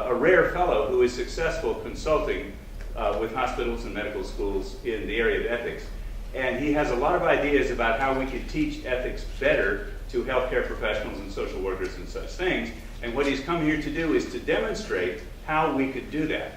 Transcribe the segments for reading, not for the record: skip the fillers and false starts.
a rare fellow who is successful consulting with hospitals and medical schools in the area of ethics. And he has a lot of ideas about how we could teach ethics better to healthcare professionals and social workers and such things. And what he's come here to do is to demonstrate how we could do that.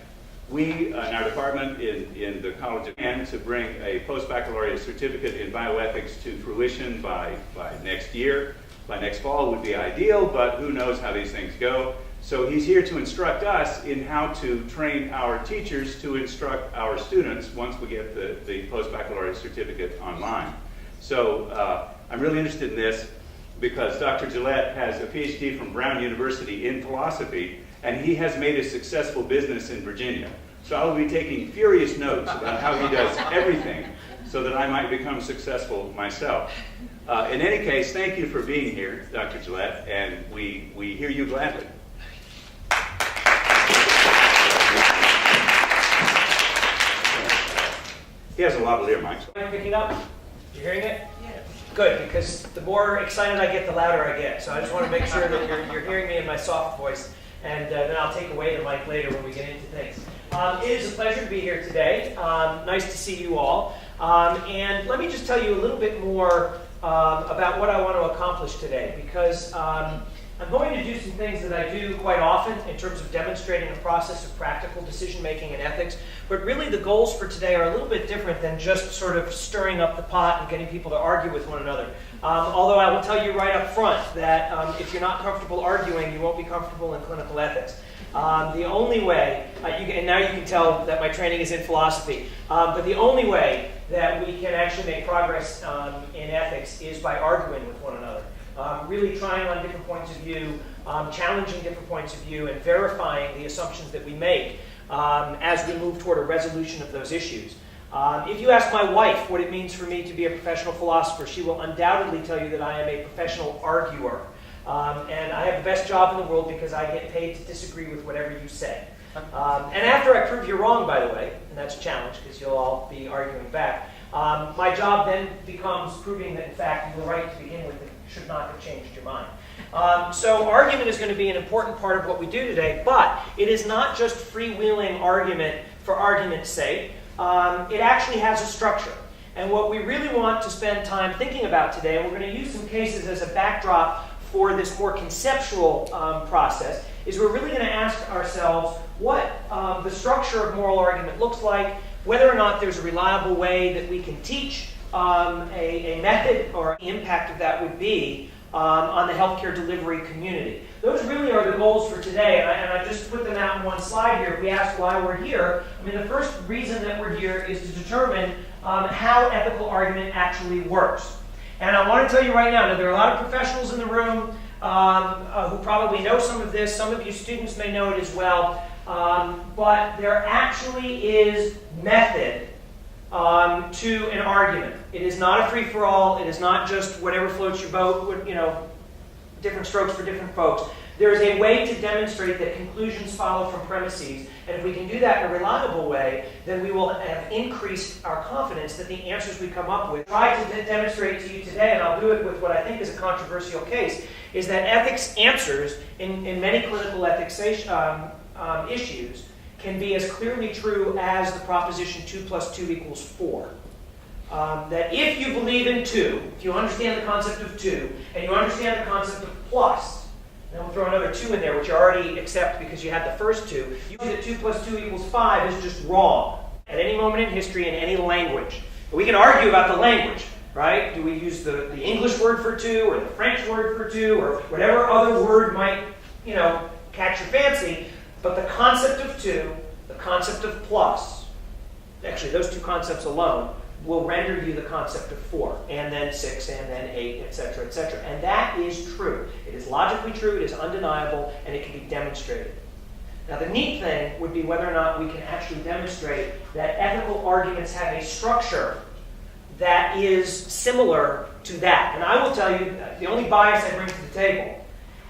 We, in our department in the College of Penn, to bring a post-baccalaureate certificate in bioethics to fruition by next year. By next fall would be ideal, but who knows how these things go. So he's here to instruct us in how to train our teachers to instruct our students once we get the post-baccalaureate certificate online. So I'm really interested in this because Dr. Gillette has a PhD from Brown University in philosophy, and he has made a successful business in Virginia. So I will be taking furious notes about how he does everything so that I might become successful myself. In any case, thank you for being here, Dr. Gillette, and we hear you gladly. He has a lavalier mic. Am I picking up? You hearing it? Yeah. Good, because the more excited I get, the louder I get. So I just want to make sure that you're hearing me in my soft voice, and then I'll take away the mic later when we get into things. It is a pleasure to be here today. Nice to see you all. And let me just tell you a little bit more about what I want to accomplish today, because I'm going to do some things that I do quite often in terms of demonstrating the process of practical decision-making and ethics, but really the goals for today are a little bit different than just sort of stirring up the pot and getting people to argue with one another. Although I will tell you right up front that if you're not comfortable arguing, you won't be comfortable in clinical ethics. The only way, and now you can tell that my training is in philosophy, but the only way that we can actually make progress in ethics is by arguing with one another. Really trying on different points of view, challenging different points of view, and verifying the assumptions that we make as we move toward a resolution of those issues. If you ask my wife what it means for me to be a professional philosopher, she will undoubtedly tell you that I am a professional arguer. And I have the best job in the world because I get paid to disagree with whatever you say. And after I prove you're wrong, by the way, and that's a challenge because you'll all be arguing back, my job then becomes proving that, in fact, you were right to begin with and should not have changed your mind. So argument is going to be an important part of what we do today, but it is not just freewheeling argument for argument's sake. It actually has a structure. And what we really want to spend time thinking about today, and we're going to use some cases as a backdrop for this more conceptual process, is we're really going to ask ourselves what the structure of moral argument looks like, whether or not there's a reliable way that we can teach a method or the impact of that would be on the healthcare delivery community. Those really are the goals for today, and I just put them out in one slide here. If we ask why we're here, I mean, the first reason that we're here is to determine how ethical argument actually works. And I want to tell you right now, there are a lot of professionals in the room who probably know some of this. Some of you students may know it as well. But there actually is method to an argument. It is not a free-for-all. It is not just whatever floats your boat, different strokes for different folks. There is a way to demonstrate that conclusions follow from premises, and if we can do that in a reliable way, then we will have increased our confidence that the answers we come up with. Try to demonstrate to you today, and I'll do it with what I think is a controversial case, is that ethics answers in many clinical ethics issues can be as clearly true as the proposition 2 + 2 = 4. That if you believe in 2, if you understand the concept of 2, and you understand the concept of plus, and we'll throw another 2 in there, which you already accept because you had the first 2, you see that 2 + 2 = 5 is just wrong at any moment in history in any language. We can argue about the language, right? Do we use the English word for 2 or the French word for 2 or whatever other word might, catch your fancy? But the concept of 2, the concept of plus, actually those two concepts alone will render you the concept of 4, and then 6, and then 8, etc., etc. And that is true. It is logically true, it is undeniable, and it can be demonstrated. Now the neat thing would be whether or not we can actually demonstrate that ethical arguments have a structure that is similar to that. And I will tell you, the only bias I bring to the table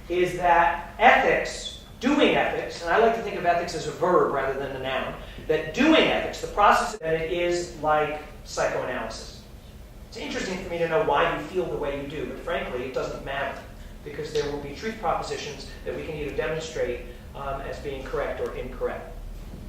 is that ethics, doing ethics, and I like to think of ethics as a verb rather than a noun, that doing ethics, the process that it is like psychoanalysis. It's interesting for me to know why you feel the way you do, but frankly, it doesn't matter, because there will be truth propositions that we can either demonstrate as being correct or incorrect.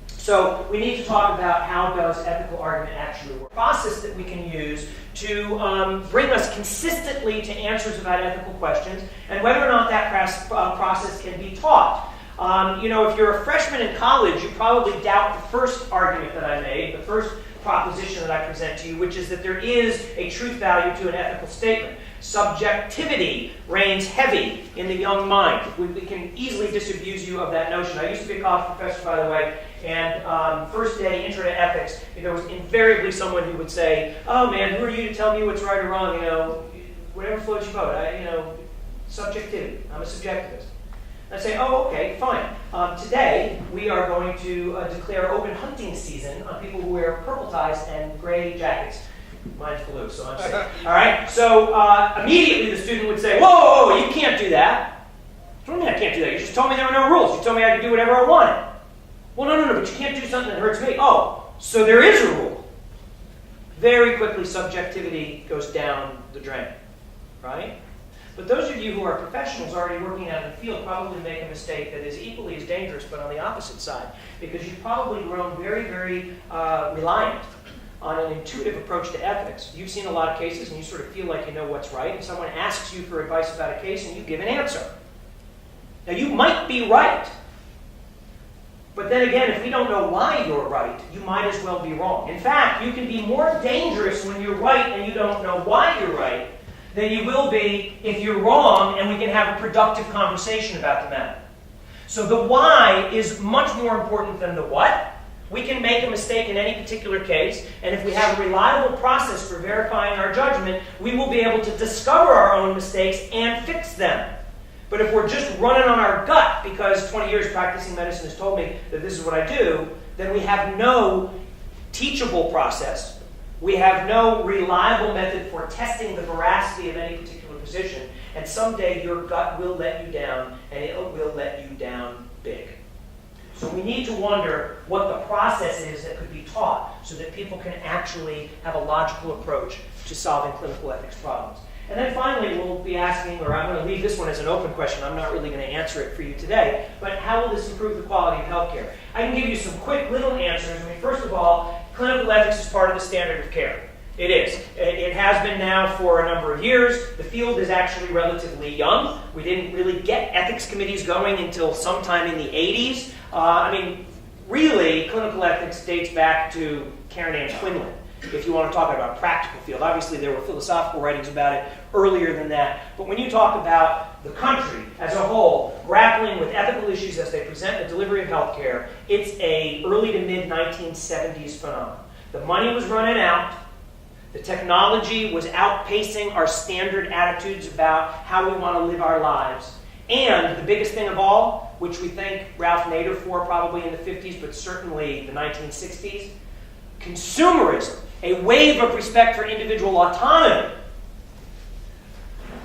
So we need to talk about how does ethical argument actually work. A process that we can use to bring us consistently to answers about ethical questions, and whether or not that process can be taught. If you're a freshman in college, you probably doubt the first argument that I made, the first proposition that I present to you, which is that there is a truth value to an ethical statement. Subjectivity reigns heavy in the young mind. We can easily disabuse you of that notion. I used to be a college professor, by the way, and first day intro to ethics, there was invariably someone who would say, "Oh man, who are you to tell me what's right or wrong? Whatever floats your boat. Subjectivity. I'm a subjectivist." I say, "Oh, okay, fine. Today we are going to declare open hunting season on people who wear purple ties and gray jackets." Mine's blue, so I'm safe. All right. So immediately the student would say, "Whoa, you can't do that." What do you mean I can't do that? You just told me there were no rules. You told me I could do whatever I wanted. Well, no, but you can't do something that hurts me. Oh, so there is a rule. Very quickly, subjectivity goes down the drain, right? But those of you who are professionals already working out in the field probably make a mistake that is equally as dangerous, but on the opposite side, because you've probably grown very, very reliant on an intuitive approach to ethics. You've seen a lot of cases and you sort of feel like you know what's right, and someone asks you for advice about a case and you give an answer. Now you might be right, but then again, if we don't know why you're right, you might as well be wrong. In fact, you can be more dangerous when you're right and you don't know why you're right than you will be if you're wrong and we can have a productive conversation about the matter. So the why is much more important than the what. We can make a mistake in any particular case, and if we have a reliable process for verifying our judgment, we will be able to discover our own mistakes and fix them. But if we're just running on our gut because 20 years practicing medicine has told me that this is what I do, then we have no teachable process. We have no reliable method for testing the veracity of any particular position, and someday your gut will let you down, and it will let you down big. So we need to wonder what the process is that could be taught so that people can actually have a logical approach to solving clinical ethics problems. And then finally, we'll be asking, or I'm going to leave this one as an open question. I'm not really going to answer it for you today, but how will this improve the quality of healthcare? I can give you some quick little answers. First of all, clinical ethics is part of the standard of care. It is. It has been now for a number of years. The field is actually relatively young. We didn't really get ethics committees going until sometime in the 80s. Really, clinical ethics dates back to Karen Ann Quinlan, if you want to talk about a practical field. Obviously, there were philosophical writings about it earlier than that. But when you talk about the country as a whole, grappling with ethical issues as they present the delivery of healthcare, it's a early to mid-1970s phenomenon. The money was running out. The technology was outpacing our standard attitudes about how we want to live our lives. And the biggest thing of all, which we thank Ralph Nader for probably in the 50s, but certainly the 1960s, consumerism, a wave of respect for individual autonomy,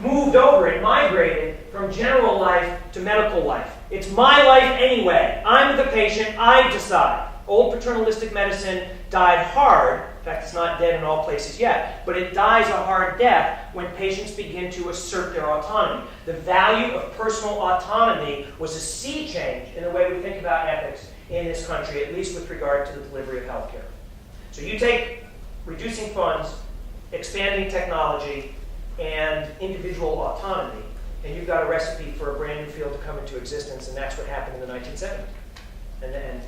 moved over and migrated from general life to medical life. It's my life anyway. I'm the patient. I decide. Old paternalistic medicine died hard. In fact, it's not dead in all places yet, but it dies a hard death when patients begin to assert their autonomy. The value of personal autonomy was a sea change in the way we think about ethics in this country, at least with regard to the delivery of healthcare. So you take reducing funds, expanding technology, and individual autonomy, and you've got a recipe for a brand new field to come into existence, and that's what happened in the 1970s. And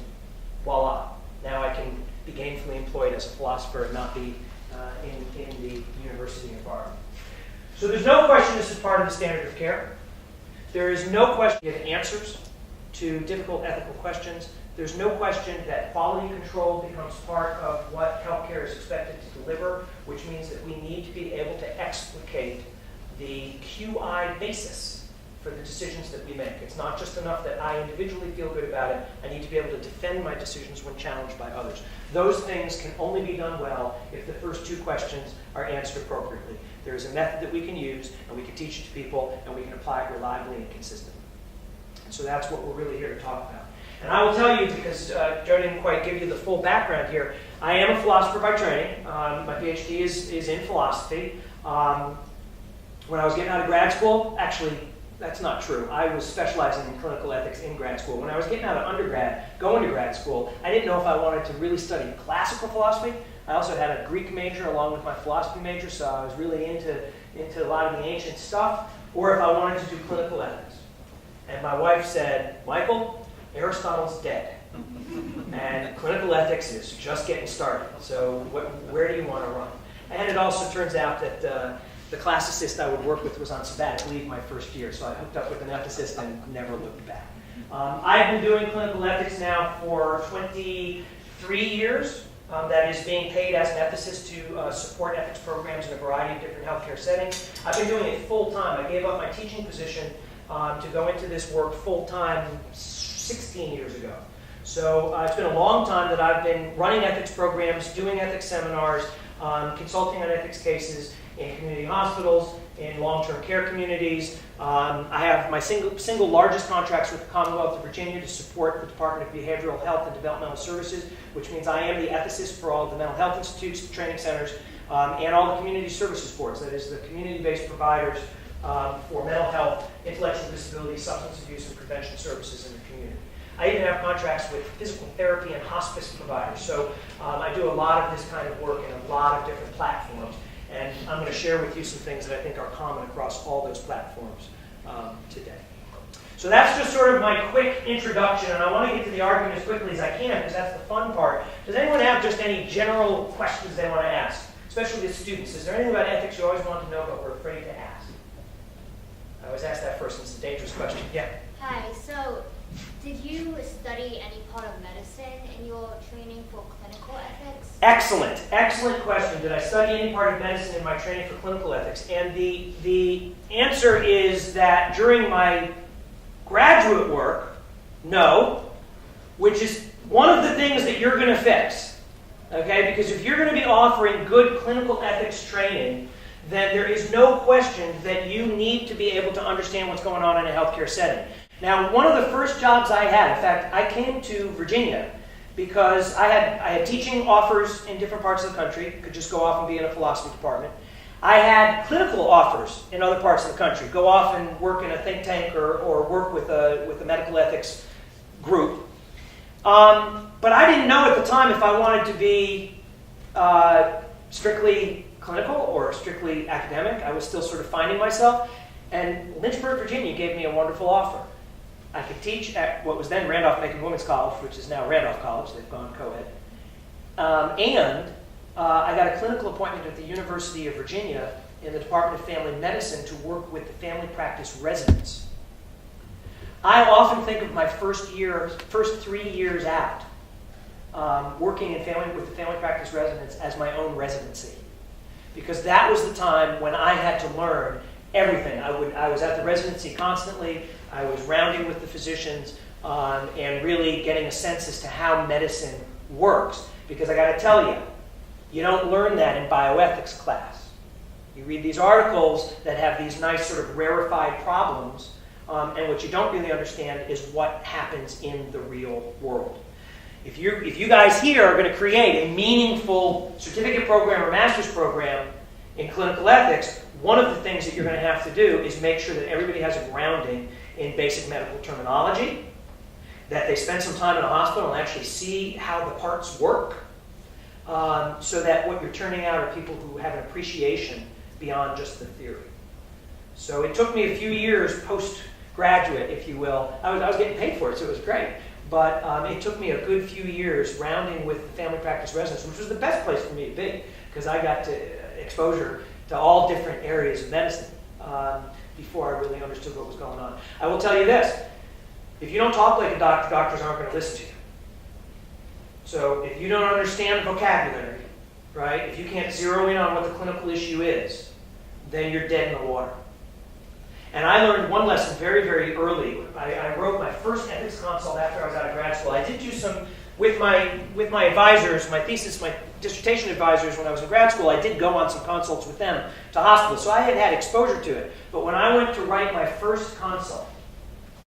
voila, now I can be gainfully employed as a philosopher and not be in the university environment. So there's no question this is part of the standard of care. There is no question you have answers to difficult ethical questions. There's no question that quality control becomes part of what healthcare is expected to deliver, which means that we need to be able to explicate the QI basis for the decisions that we make. It's not just enough that I individually feel good about it. I need to be able to defend my decisions when challenged by others. Those things can only be done well if the first two questions are answered appropriately. There is a method that we can use, and we can teach it to people, and we can apply it reliably and consistently. And so that's what we're really here to talk about. And I will tell you, because Joe didn't quite give you the full background here, I am a philosopher by training. My PhD is in philosophy. When I was getting out of grad school, actually That's not true. I was specializing in clinical ethics in grad school. When I was getting out of undergrad, going to grad school, I didn't know if I wanted to really study classical philosophy. I also had a Greek major along with my philosophy major, so I was really into a lot of the ancient stuff, or if I wanted to do clinical ethics. And my wife said, Michael, Aristotle's dead. And clinical ethics is just getting started. So where do you want to run? And it also turns out that the classicist I would work with was on sabbatical leave my first year, so I hooked up with an ethicist and never looked back. I've been doing clinical ethics now for 23 years. That is being paid as an ethicist to support ethics programs in a variety of different healthcare settings. I've been doing it full time. I gave up my teaching position to go into this work full time 16 years ago. So it's been a long time that I've been running ethics programs, doing ethics seminars, consulting on ethics cases in community hospitals, in long-term care communities. I have my single largest contracts with the Commonwealth of Virginia to support the Department of Behavioral Health and Developmental Services, which means I am the ethicist for all of the mental health institutes, the training centers, and all the community services boards, that is the community-based providers for mental health, intellectual disability, substance abuse, and prevention services in the community. I even have contracts with physical therapy and hospice providers, so I do a lot of this kind of work in a lot of different platforms. And I'm going to share with you some things that I think are common across all those platforms today. So that's just sort of my quick introduction, and I want to get to the argument as quickly as I can because that's the fun part. Does anyone have just any general questions they want to ask, especially the students? Is there anything about ethics you always want to know but we're afraid to ask? I always ask that first, it's a dangerous question. Yeah? Hi, so did you study any part of medicine in your training for clinical ethics? Excellent question. Did I study any part of medicine in my training for clinical ethics? And the answer is that during my graduate work, no, which is one of the things that you're going to fix. Okay? Because if you're going to be offering good clinical ethics training, then there is no question that you need to be able to understand what's going on in a healthcare setting. Now, one of the first jobs I had, in fact, I came to Virginia because I had teaching offers in different parts of the country, could just go off and be in a philosophy department. I had clinical offers in other parts of the country, go off and work in a think tank or work with a medical ethics group. But I didn't know at the time if I wanted to be strictly clinical or strictly academic. I was still sort of finding myself. And Lynchburg, Virginia gave me a wonderful offer. I could teach at what was then Randolph-Macon Women's College, which is now Randolph College. They've gone co-ed. And I got a clinical appointment at the University of Virginia in the Department of Family Medicine to work with the family practice residents. I often think of my first 3 years out working with the family practice residents as my own residency. Because that was the time when I had to learn everything. I was at the residency constantly. I was rounding with the physicians and really getting a sense as to how medicine works. Because I got to tell you, you don't learn that in bioethics class. You read these articles that have these nice sort of rarefied problems, and what you don't really understand is what happens in the real world. If you guys here are going to create a meaningful certificate program or master's program in clinical ethics, one of the things that you're going to have to do is make sure that everybody has a grounding in basic medical terminology, that they spend some time in a hospital and actually see how the parts work, so that what you're turning out are people who have an appreciation beyond just the theory. So it took me a few years postgraduate, if you will. I was getting paid for it, so it was great. But it took me a good few years rounding with the family practice residents, which was the best place for me to be, because I got exposure to all different areas of medicine before I really understood what was going on. I will tell you this. If you don't talk like a doctor, doctors aren't going to listen to you. So if you don't understand the vocabulary, right, if you can't zero in on what the clinical issue is, then you're dead in the water. And I learned one lesson very, very early. I wrote my first ethics consult after I was out of grad school. I did do some, with my advisors, my thesis, my dissertation advisors when I was in grad school, I did go on some consults with them to hospitals. So I had exposure to it. But when I went to write my first consult,